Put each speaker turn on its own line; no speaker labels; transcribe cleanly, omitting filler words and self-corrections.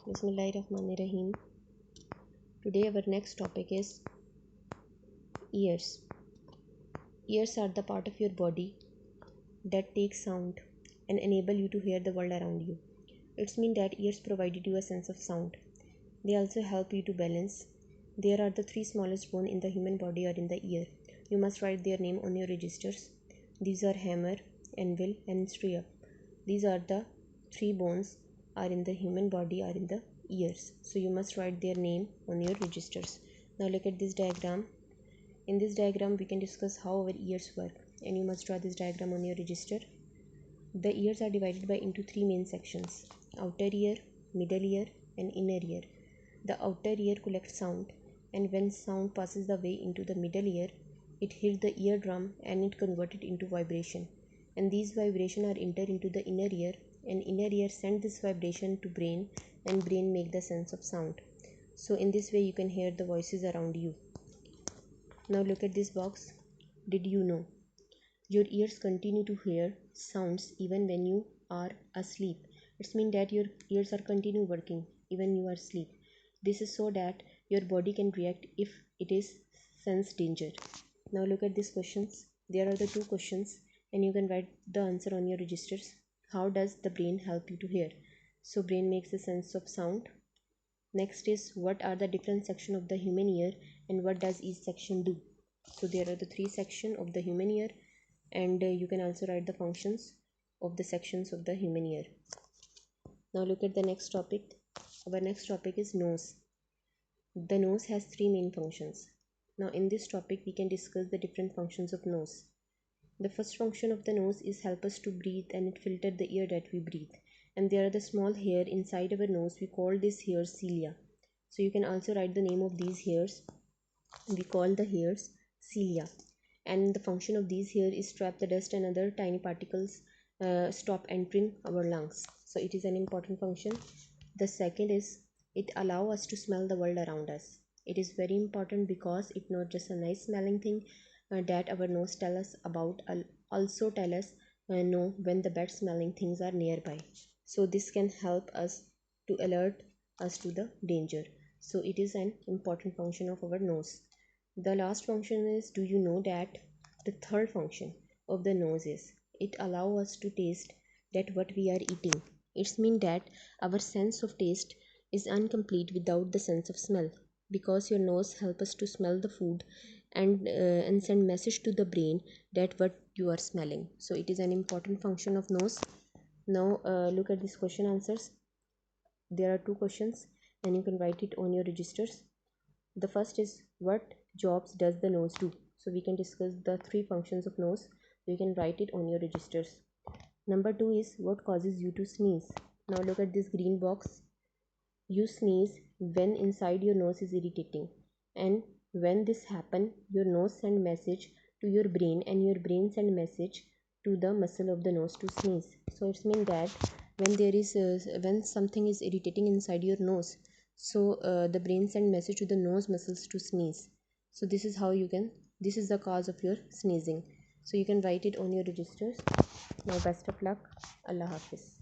Bismillahirrahmanirrahim. Today our next topic is ears. Ears are the part of your body that take sound and enable you to hear the world around you. It's mean that ears provided you a sense of sound. They also help you to balance. There are the three smallest bones in the human body are in the ear. You must write their name on your registers. These are hammer, anvil and stria. These are the three bones are in the human body are in the ears. So you must write their name on your registers. Now look at this diagram. In this diagram we can discuss how our ears work, and you must draw this diagram on your register. The ears are divided by into three main sections: outer ear, middle ear and inner ear. The outer ear collects sound, and when sound passes the way into the middle ear, it hits the eardrum and it converted into vibration. And these vibrations are entered into the inner ear, and inner ear send this vibration to brain, and brain make the sense of sound. So in this way you can hear the voices around you. Now look at this box. Did you know your ears continue to hear sounds even when you are asleep? It means that your ears are continue working even you are asleep. This is so that your body can react if it is sense danger. Now look at these questions. There are the two questions and you can write the answer on your registers. How does the brain help you to hear? So brain makes the sense of sound. Next is, what are the different sections of the human ear and what does each section do? So there are the three sections of the human ear, and you can also write the functions of the sections of the human ear. Now look at the next topic. Our next topic is nose. The nose has three main functions. Now in this topic we can discuss the different functions of nose. The first function of the nose is help us to breathe, and it filter the air that we breathe. And there are the small hair inside our nose. We call this hairs cilia. So you can also write the name of these hairs. We call the hairs cilia. And the function of these hair is trap the dust and other tiny particles stop entering our lungs. So it is an important function. The second is it allow us to smell the world around us. It is very important because it's not just a nice smelling thing that our nose tell us about, also tell us know when the bad smelling things are nearby. So this can help us to alert us to the danger. So it is an important function of our nose. The last function is, do you know that the third function of the nose is it allow us to taste that what we are eating. It's mean that our sense of taste is incomplete without the sense of smell, because your nose help us to smell the food and send message to the brain that what you are smelling. So it is an important function of nose. Now look at this question answers. There are two questions and you can write it on your registers. The first is, what jobs does the nose do? So we can discuss the three functions of nose. You can write it on your registers. Number two is, what causes you to sneeze? Now look at this green box. You sneeze when inside your nose is irritating, and when this happen, your nose send message to your brain, and your brain send message to the muscle of the nose to sneeze. So it's mean that when there is when something is irritating inside your nose, so the brain send message to the nose muscles to sneeze. So this is how you can, this is the cause of your sneezing. So you can write it on your registers. Now best of luck. Allah Hafiz.